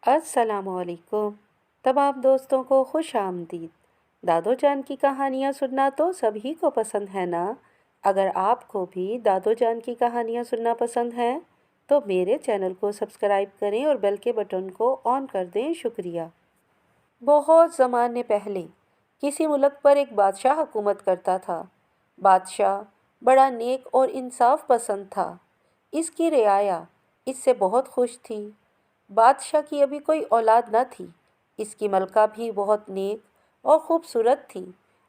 السلام علیکم تمام دوستوں کو خوش آمدید۔ دادو جان کی کہانیاں سننا تو سبھی کو پسند ہے نا؟ اگر آپ کو بھی دادو جان کی کہانیاں سننا پسند ہیں تو میرے چینل کو سبسکرائب کریں اور بیل کے بٹن کو آن کر دیں۔ شکریہ۔ بہت زمانے پہلے کسی ملک پر ایک بادشاہ حکومت کرتا تھا۔ بادشاہ بڑا نیک اور انصاف پسند تھا۔ اس کی رعایا اس سے بہت خوش تھی۔ بادشاہ کی ابھی کوئی اولاد نہ تھی۔ اس کی ملکہ بھی بہت نیک اور خوبصورت تھی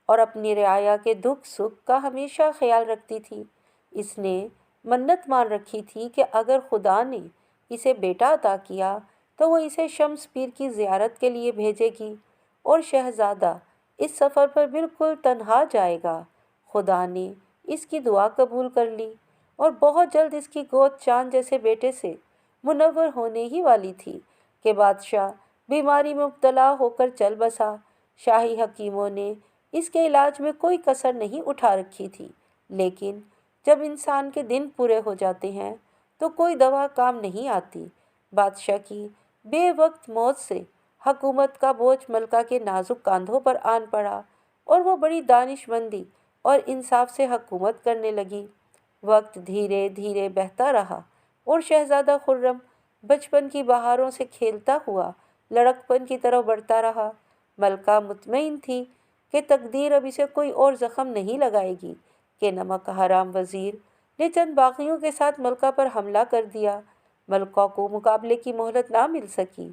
اور اپنی رعایا کے دکھ سکھ کا ہمیشہ خیال رکھتی تھی۔ اس نے منت مان رکھی تھی کہ اگر خدا نے اسے بیٹا عطا کیا تو وہ اسے شمس پیر کی زیارت کے لیے بھیجے گی اور شہزادہ اس سفر پر بالکل تنہا جائے گا۔ خدا نے اس کی دعا قبول کر لی اور بہت جلد اس کی گود چاند جیسے بیٹے سے منور ہونے ہی والی تھی کہ بادشاہ بیماری میں مبتلا ہو کر چل بسا۔ شاہی حکیموں نے اس کے علاج میں کوئی کسر نہیں اٹھا رکھی تھی، لیکن جب انسان کے دن پورے ہو جاتے ہیں تو کوئی دوا کام نہیں آتی۔ بادشاہ کی بے وقت موت سے حکومت کا بوجھ ملکہ کے نازک کاندھوں پر آن پڑا اور وہ بڑی دانش مندی اور انصاف سے حکومت کرنے لگی۔ وقت دھیرے دھیرے بہتا رہا اور شہزادہ خرم بچپن کی بہاروں سے کھیلتا ہوا لڑکپن کی طرف بڑھتا رہا۔ ملکہ مطمئن تھی کہ تقدیر اب اسے کوئی اور زخم نہیں لگائے گی کہ نمک حرام وزیر نے چند باغیوں کے ساتھ ملکہ پر حملہ کر دیا۔ ملکہ کو مقابلے کی مہلت نہ مل سکی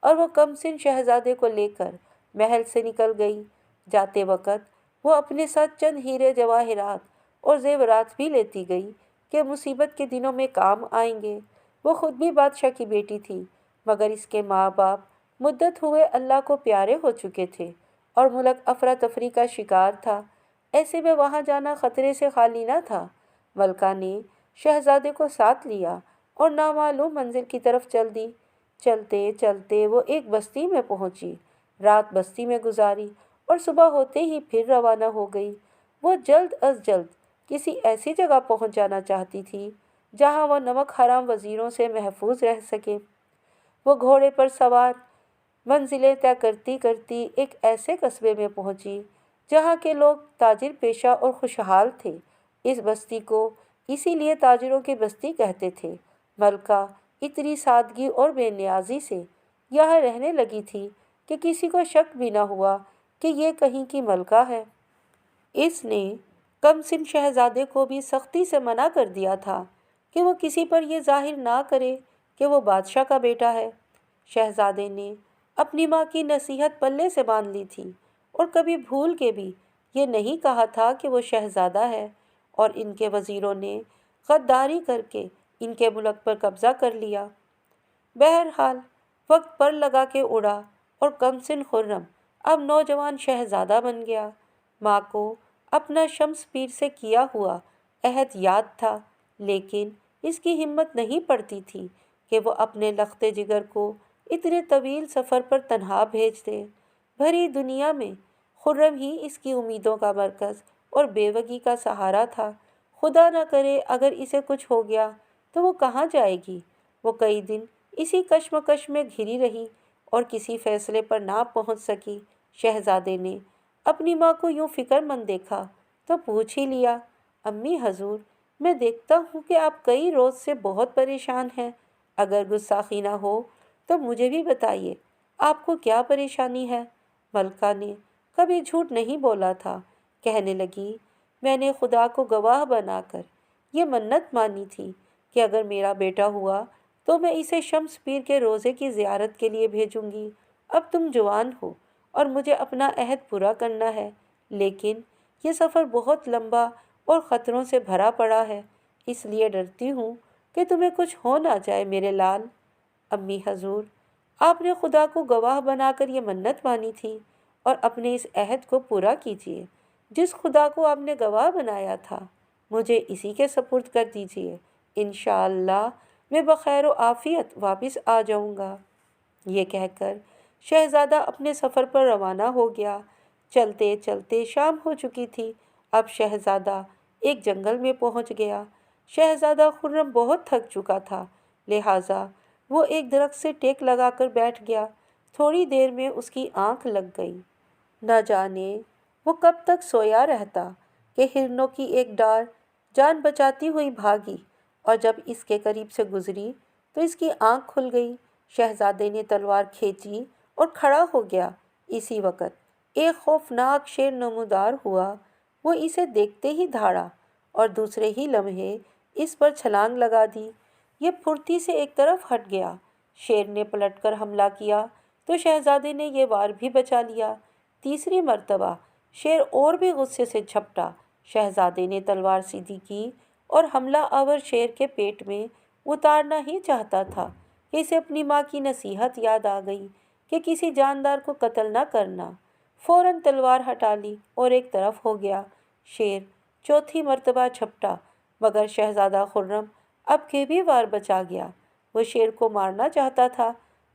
اور وہ کم سن شہزادے کو لے کر محل سے نکل گئی۔ جاتے وقت وہ اپنے ساتھ چند ہیرے جواہرات اور زیورات بھی لیتی گئی کہ مصیبت کے دنوں میں کام آئیں گے۔ وہ خود بھی بادشاہ کی بیٹی تھی، مگر اس کے ماں باپ مدت ہوئے اللہ کو پیارے ہو چکے تھے اور ملک افراتفری کا شکار تھا۔ ایسے میں وہاں جانا خطرے سے خالی نہ تھا۔ ملکہ نے شہزادے کو ساتھ لیا اور نامعلوم منزل کی طرف چل دی۔ چلتے چلتے وہ ایک بستی میں پہنچی، رات بستی میں گزاری اور صبح ہوتے ہی پھر روانہ ہو گئی۔ وہ جلد از جلد کسی ایسی جگہ پہنچ جانا چاہتی تھی جہاں وہ نمک حرام وزیروں سے محفوظ رہ سکے۔ وہ گھوڑے پر سوار منزلیں طے کرتی کرتی ایک ایسے قصبے میں پہنچی جہاں کے لوگ تاجر پیشہ اور خوشحال تھے۔ اس بستی کو اسی لیے تاجروں کی بستی کہتے تھے۔ ملکہ اتنی سادگی اور بے نیازی سے یہاں رہنے لگی تھی کہ کسی کو شک بھی نہ ہوا کہ یہ کہیں کی ملکہ ہے۔ اس نے کم سن شہزادے کو بھی سختی سے منع کر دیا تھا کہ وہ کسی پر یہ ظاہر نہ کرے کہ وہ بادشاہ کا بیٹا ہے۔ شہزادے نے اپنی ماں کی نصیحت پلے سے باندھ لی تھی اور کبھی بھول کے بھی یہ نہیں کہا تھا کہ وہ شہزادہ ہے، اور ان کے وزیروں نے غداری کر کے ان کے ملک پر قبضہ کر لیا۔ بہرحال وقت پر لگا کے اڑا اور کم سن خرم اب نوجوان شہزادہ بن گیا۔ ماں کو اپنا شمس پیر سے کیا ہوا عہد یاد تھا، لیکن اس کی ہمت نہیں پڑتی تھی کہ وہ اپنے لخت جگر کو اتنے طویل سفر پر تنہا بھیج دے۔ بھری دنیا میں خرم ہی اس کی امیدوں کا مرکز اور بیوگی کا سہارا تھا۔ خدا نہ کرے اگر اسے کچھ ہو گیا تو وہ کہاں جائے گی؟ وہ کئی دن اسی کشمکش میں گھری رہی اور کسی فیصلے پر نہ پہنچ سکی۔ شہزادے نے اپنی ماں کو یوں فکر مند دیکھا تو پوچھ ہی لیا، امی حضور، میں دیکھتا ہوں کہ آپ کئی روز سے بہت پریشان ہیں۔ اگر گستاخی نہ ہو تو مجھے بھی بتائیے، آپ کو کیا پریشانی ہے؟ ملکہ نے کبھی جھوٹ نہیں بولا تھا۔ کہنے لگی، میں نے خدا کو گواہ بنا کر یہ منت مانی تھی کہ اگر میرا بیٹا ہوا تو میں اسے شمس پیر کے روزے کی زیارت کے لیے بھیجوں گی۔ اب تم جوان ہو اور مجھے اپنا عہد پورا کرنا ہے، لیکن یہ سفر بہت لمبا اور خطروں سے بھرا پڑا ہے، اس لیے ڈرتی ہوں کہ تمہیں کچھ ہو نہ جائے میرے لال۔ امی حضور، آپ نے خدا کو گواہ بنا کر یہ منت مانی تھی اور اپنے اس عہد کو پورا کیجیے۔ جس خدا کو آپ نے گواہ بنایا تھا مجھے اسی کے سپرد کر دیجیے۔ انشاءاللہ میں بخیر و عافیت واپس آ جاؤں گا۔ یہ کہہ کر شہزادہ اپنے سفر پر روانہ ہو گیا۔ چلتے چلتے شام ہو چکی تھی۔ اب شہزادہ ایک جنگل میں پہنچ گیا۔ شہزادہ خرم بہت تھک چکا تھا، لہٰذا وہ ایک درخت سے ٹیک لگا کر بیٹھ گیا۔ تھوڑی دیر میں اس کی آنکھ لگ گئی۔ نہ جانے وہ کب تک سویا رہتا کہ ہرنوں کی ایک ڈار جان بچاتی ہوئی بھاگی، اور جب اس کے قریب سے گزری تو اس کی آنکھ کھل گئی۔ شہزادے نے تلوار کھینچی اور کھڑا ہو گیا۔ اسی وقت ایک خوفناک شیر نمودار ہوا۔ وہ اسے دیکھتے ہی دھاڑا اور دوسرے ہی لمحے اس پر چھلانگ لگا دی۔ یہ پھرتی سے ایک طرف ہٹ گیا۔ شیر نے پلٹ کر حملہ کیا تو شہزادے نے یہ وار بھی بچا لیا۔ تیسری مرتبہ شیر اور بھی غصے سے جھپٹا۔ شہزادے نے تلوار سیدھی کی اور حملہ آور شیر کے پیٹ میں اتارنا ہی چاہتا تھا کہ اسے اپنی ماں کی نصیحت یاد آ گئی کہ کسی جاندار کو قتل نہ کرنا۔ فوراً تلوار ہٹا لی اور ایک طرف ہو گیا۔ شیر چوتھی مرتبہ جھپٹا، مگر شہزادہ خرم اب کے بھی وار بچا گیا۔ وہ شیر کو مارنا چاہتا تھا،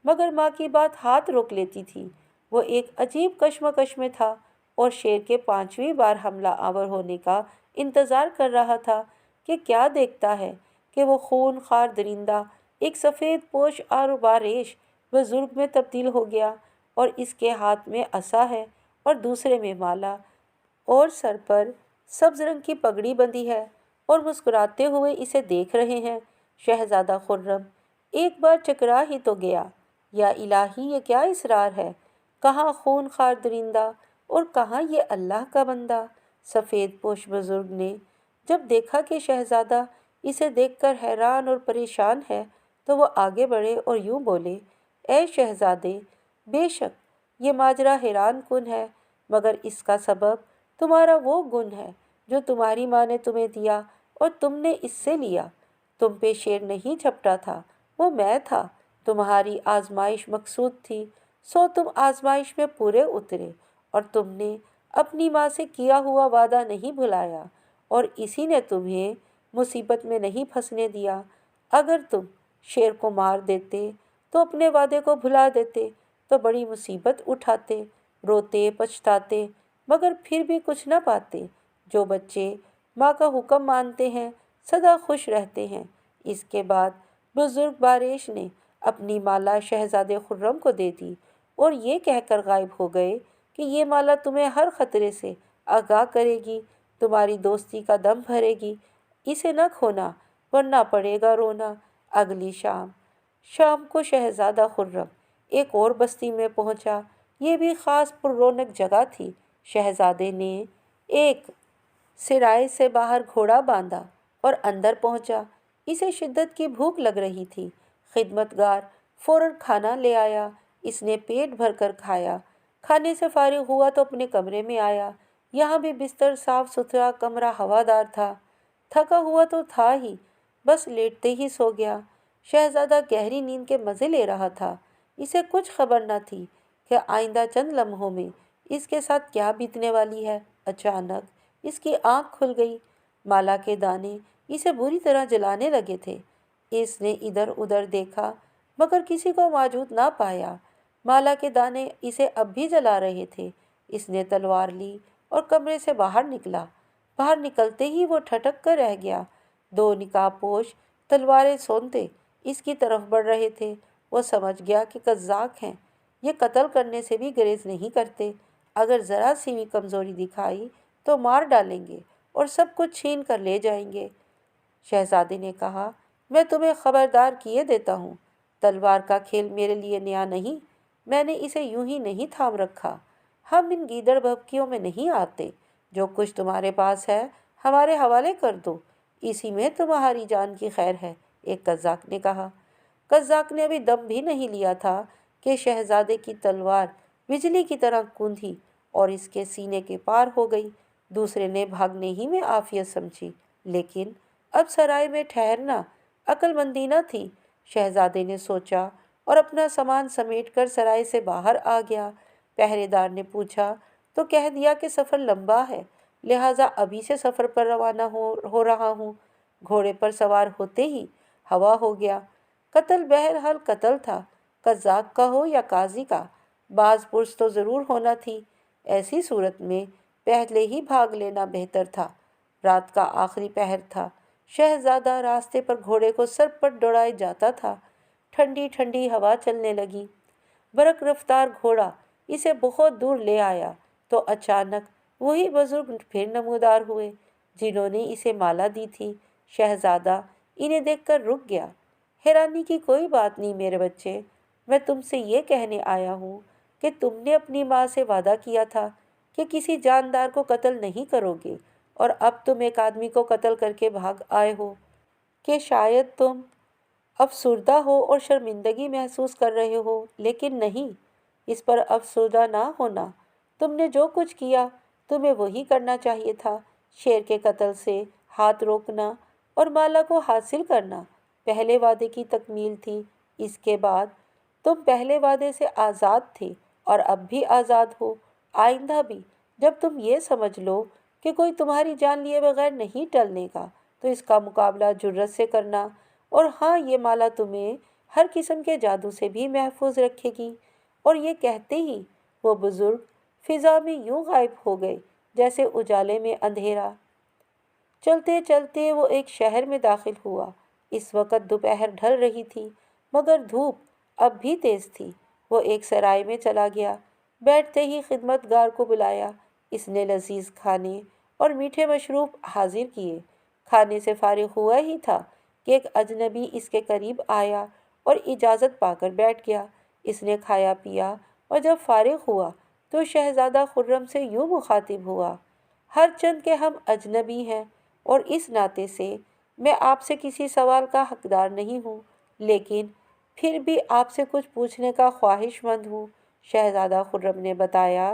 مگر ماں کی بات ہاتھ روک لیتی تھی۔ وہ ایک عجیب کشمکش میں تھا اور شیر کے پانچویں بار حملہ آور ہونے کا انتظار کر رہا تھا کہ کیا دیکھتا ہے کہ وہ خون خوار درندہ ایک سفید پوش اور باریش بزرگ میں تبدیل ہو گیا، اور اس کے ہاتھ میں عصا ہے اور دوسرے میں مالا، اور سر پر سبز رنگ کی پگڑی بندھی ہے، اور مسکراتے ہوئے اسے دیکھ رہے ہیں۔ شہزادہ خرم ایک بار چکرا ہی تو گیا۔ یا الہی، یہ کیا اسرار ہے؟ کہاں خون خوار درندہ اور کہاں یہ اللہ کا بندہ؟ سفید پوش بزرگ نے جب دیکھا کہ شہزادہ اسے دیکھ کر حیران اور پریشان ہے تو وہ آگے بڑھے اور یوں بولے، اے شہزادے، بے شک یہ ماجرا حیران کن ہے، مگر اس کا سبب تمہارا وہ گن ہے جو تمہاری ماں نے تمہیں دیا اور تم نے اس سے لیا۔ تم پہ شیر نہیں جھپٹا تھا، وہ میں تھا۔ تمہاری آزمائش مقصود تھی، سو تم آزمائش میں پورے اترے، اور تم نے اپنی ماں سے کیا ہوا وعدہ نہیں بھلایا، اور اسی نے تمہیں مصیبت میں نہیں پھنسنے دیا۔ اگر تم شیر کو مار دیتے تو اپنے وعدے کو بھلا دیتے تو بڑی مصیبت اٹھاتے، روتے پچھتاتے، مگر پھر بھی کچھ نہ پاتے۔ جو بچے ماں کا حکم مانتے ہیں سدا خوش رہتے ہیں۔ اس کے بعد بزرگ باریش نے اپنی مالا شہزادے خرم کو دے دی اور یہ کہہ کر غائب ہو گئے کہ یہ مالا تمہیں ہر خطرے سے آگاہ کرے گی، تمہاری دوستی کا دم بھرے گی۔ اسے نہ کھونا ورنہ پڑے گا رونا۔ اگلی شام کو شہزادہ خرم ایک اور بستی میں پہنچا۔ یہ بھی خاص پر رونق جگہ تھی۔ شہزادے نے ایک سرائے سے باہر گھوڑا باندھا اور اندر پہنچا۔ اسے شدت کی بھوک لگ رہی تھی۔ خدمتگار فوراً کھانا لے آیا۔ اس نے پیٹ بھر کر کھایا۔ کھانے سے فارغ ہوا تو اپنے کمرے میں آیا۔ یہاں بھی بستر صاف ستھرا، کمرہ ہوادار تھا۔ تھکا ہوا تو تھا ہی، بس لیٹتے ہی سو گیا۔ شہزادہ گہری نیند کے مزے لے رہا تھا۔ اسے کچھ خبر نہ تھی کہ آئندہ چند لمحوں میں اس کے ساتھ کیا بیتنے والی ہے۔ اچانک اس کی آنکھ کھل گئی۔ مالا کے دانے اسے بری طرح جلانے لگے تھے۔ اس نے ادھر ادھر دیکھا مگر کسی کو موجود نہ پایا۔ مالا کے دانے اسے اب بھی جلا رہے تھے۔ اس نے تلوار لی اور کمرے سے باہر نکلا۔ باہر نکلتے ہی وہ ٹھٹک کر رہ گیا۔ دو نقاب پوش تلواریں سونتے اس کی طرف بڑھ رہے تھے۔ وہ سمجھ گیا کہ قزاق ہیں، یہ قتل کرنے سے بھی گریز نہیں کرتے۔ اگر ذرا سی بھی کمزوری دکھائی تو مار ڈالیں گے اور سب کچھ چھین کر لے جائیں گے۔ شہزادے نے کہا، میں تمہیں خبردار کیے دیتا ہوں، تلوار کا کھیل میرے لیے نیا نہیں، میں نے اسے یوں ہی نہیں تھام رکھا۔ ہم ان گیدڑ بھبکیوں میں نہیں آتے۔ جو کچھ تمہارے پاس ہے ہمارے حوالے کر دو، اسی میں تمہاری جان کی خیر ہے، ایک قزاق نے کہا۔ قزاق نے ابھی دم بھی نہیں لیا تھا کہ شہزادے کی تلوار بجلی کی طرح کوندھی اور اس کے سینے کے پار ہو گئی۔ دوسرے نے بھاگنے ہی میں عافیت سمجھی، لیکن اب سرائے میں ٹھہرنا عقل مندی نہ تھی۔ شہزادے نے سوچا اور اپنا سامان سمیٹ کر سرائے سے باہر آ گیا۔ پہرے دار نے پوچھا تو کہہ دیا کہ سفر لمبا ہے، لہٰذا ابھی سے سفر پر روانہ ہو رہا ہوں۔ گھوڑے پر سوار ہوتے ہی ہوا ہو گیا۔ قتل بہرحال قتل تھا، قزاق کا ہو یا قاضی کا، باز پرس تو ضرور ہونا تھی۔ ایسی صورت میں پہلے ہی بھاگ لینا بہتر تھا۔ رات کا آخری پہر تھا۔ شہزادہ راستے پر گھوڑے کو سر پر دوڑائے جاتا تھا۔ ٹھنڈی ٹھنڈی ہوا چلنے لگی۔ برق رفتار گھوڑا اسے بہت دور لے آیا تو اچانک وہی بزرگ پھر نمودار ہوئے جنہوں نے اسے مالا دی تھی۔ شہزادہ انہیں دیکھ کر رک گیا۔ حیرانی کی کوئی بات نہیں میرے بچے، میں تم سے یہ کہنے آیا ہوں کہ تم نے اپنی ماں سے وعدہ کیا تھا کہ کسی جاندار کو قتل نہیں کرو گے، اور اب تم ایک آدمی کو قتل کر کے بھاگ آئے ہو کہ شاید تم افسردہ ہو اور شرمندگی محسوس کر رہے ہو، لیکن نہیں، اس پر افسردہ نہ ہونا۔ تم نے جو کچھ کیا تمہیں وہی کرنا چاہیے تھا۔ شیر کے قتل سے ہاتھ روکنا اور مالا کو حاصل کرنا پہلے وعدے کی تکمیل تھی۔ اس کے بعد تم پہلے وعدے سے آزاد تھے اور اب بھی آزاد ہو۔ آئندہ بھی جب تم یہ سمجھ لو کہ کوئی تمہاری جان لیے بغیر نہیں ٹلنے کا تو اس کا مقابلہ جرأت سے کرنا، اور ہاں، یہ مالا تمہیں ہر قسم کے جادو سے بھی محفوظ رکھے گی۔ اور یہ کہتے ہی وہ بزرگ فضا میں یوں غائب ہو گئے جیسے اجالے میں اندھیرا۔ چلتے چلتے وہ ایک شہر میں داخل ہوا۔ اس وقت دوپہر ڈھل رہی تھی مگر دھوپ اب بھی تیز تھی۔ وہ ایک سرائے میں چلا گیا۔ بیٹھتے ہی خدمت گار کو بلایا۔ اس نے لذیذ کھانے اور میٹھے مشروب حاضر کیے۔ کھانے سے فارغ ہوا ہی تھا کہ ایک اجنبی اس کے قریب آیا اور اجازت پا کر بیٹھ گیا۔ اس نے کھایا پیا اور جب فارغ ہوا تو شہزادہ خرم سے یوں مخاطب ہوا: ہر چند کہ ہم اجنبی ہیں اور اس ناطے سے میں آپ سے کسی سوال کا حقدار نہیں ہوں، لیکن پھر بھی آپ سے کچھ پوچھنے کا خواہش مند ہوں۔ شہزادہ خرم نے بتایا: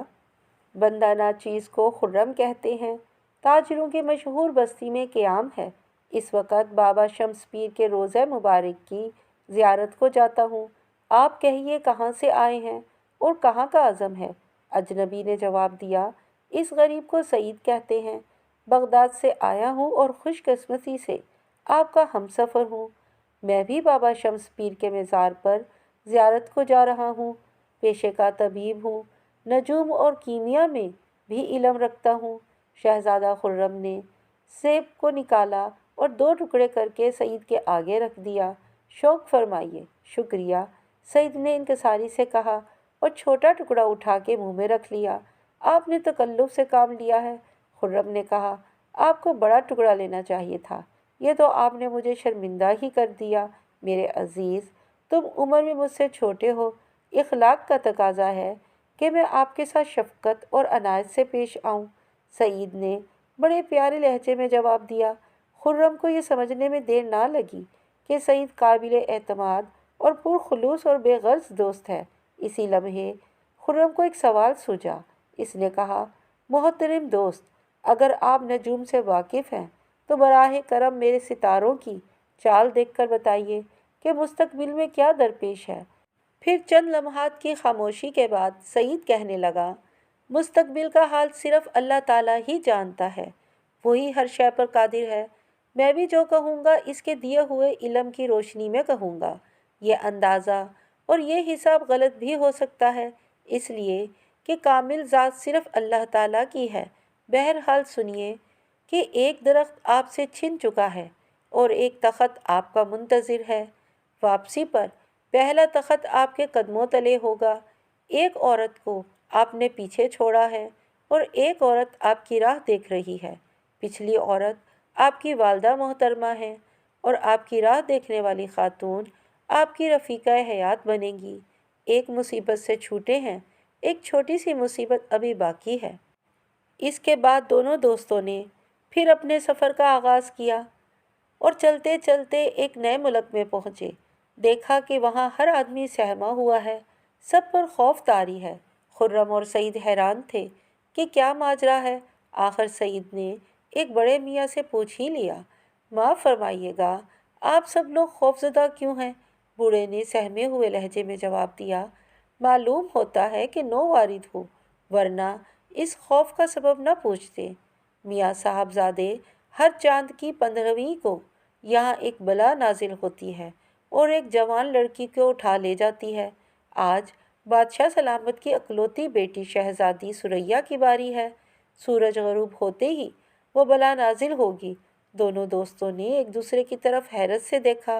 بندہ ناچیز کو خرم کہتے ہیں، تاجروں کی مشہور بستی میں قیام ہے۔ اس وقت بابا شمس پیر کے روضہ مبارک کی زیارت کو جاتا ہوں۔ آپ کہیے کہاں سے آئے ہیں اور کہاں کا عزم ہے؟ اجنبی نے جواب دیا: اس غریب کو سعید کہتے ہیں، بغداد سے آیا ہوں اور خوش قسمتی سے آپ کا ہم سفر ہوں۔ میں بھی بابا شمس پیر کے مزار پر زیارت کو جا رہا ہوں۔ پیشے کا طبیب ہوں، نجوم اور کیمیا میں بھی علم رکھتا ہوں۔ شہزادہ خرم نے سیب کو نکالا اور 2 ٹکڑے کر کے سعید کے آگے رکھ دیا۔ شوق فرمائیے۔ شکریہ، سعید نے انکساری سے کہا اور چھوٹا ٹکڑا اٹھا کے منہ میں رکھ لیا۔ آپ نے تکلف سے کام لیا ہے۔ خرم نے کہا: آپ کو بڑا ٹکڑا لینا چاہیے تھا، یہ تو آپ نے مجھے شرمندہ ہی کر دیا۔ میرے عزیز، تم عمر میں مجھ سے چھوٹے ہو، اخلاق کا تقاضا ہے کہ میں آپ کے ساتھ شفقت اور عنایت سے پیش آؤں۔ سعید نے بڑے پیارے لہجے میں جواب دیا۔ خرم کو یہ سمجھنے میں دیر نہ لگی کہ سعید قابل اعتماد اور پرخلوص اور بے غرض دوست ہے۔ اسی لمحے خرم کو ایک سوال سوجا۔ اس نے کہا: محترم دوست، اگر آپ نجوم سے واقف ہیں تو براہ کرم میرے ستاروں کی چال دیکھ کر بتائیے کہ مستقبل میں کیا درپیش ہے۔ پھر چند لمحات کی خاموشی کے بعد سعید کہنے لگا: مستقبل کا حال صرف اللہ تعالیٰ ہی جانتا ہے، وہی ہر شے پر قادر ہے۔ میں بھی جو کہوں گا اس کے دیے ہوئے علم کی روشنی میں کہوں گا۔ یہ اندازہ اور یہ حساب غلط بھی ہو سکتا ہے، اس لیے کہ کامل ذات صرف اللہ تعالیٰ کی ہے۔ بہرحال سنیے کہ ایک درخت آپ سے چھن چکا ہے اور ایک تخت آپ کا منتظر ہے۔ واپسی پر پہلا تخت آپ کے قدموں تلے ہوگا۔ ایک عورت کو آپ نے پیچھے چھوڑا ہے اور ایک عورت آپ کی راہ دیکھ رہی ہے۔ پچھلی عورت آپ کی والدہ محترمہ ہے اور آپ کی راہ دیکھنے والی خاتون آپ کی رفیقہ حیات بنے گی۔ ایک مصیبت سے چھوٹے ہیں، ایک چھوٹی سی مصیبت ابھی باقی ہے۔ اس کے بعد دونوں دوستوں نے پھر اپنے سفر کا آغاز کیا اور چلتے چلتے ایک نئے ملک میں پہنچے۔ دیکھا کہ وہاں ہر آدمی سہما ہوا ہے، سب پر خوف طاری ہے۔ خرم اور سعید حیران تھے کہ کیا ماجرا ہے۔ آخر سعید نے ایک بڑے میاں سے پوچھ ہی لیا: معاف فرمائیے گا، آپ سب لوگ خوفزدہ کیوں ہیں؟ بوڑھے نے سہمے ہوئے لہجے میں جواب دیا: معلوم ہوتا ہے کہ نو وارد ہو، ورنہ اس خوف کا سبب نہ پوچھتے۔ میاں صاحب زادے، ہر چاند کی 15ویں کو یہاں ایک بلا نازل ہوتی ہے اور ایک جوان لڑکی کو اٹھا لے جاتی ہے۔ آج بادشاہ سلامت کی اکلوتی بیٹی شہزادی ثریا کی باری ہے۔ سورج غروب ہوتے ہی وہ بلا نازل ہوگی۔ دونوں دوستوں نے ایک دوسرے کی طرف حیرت سے دیکھا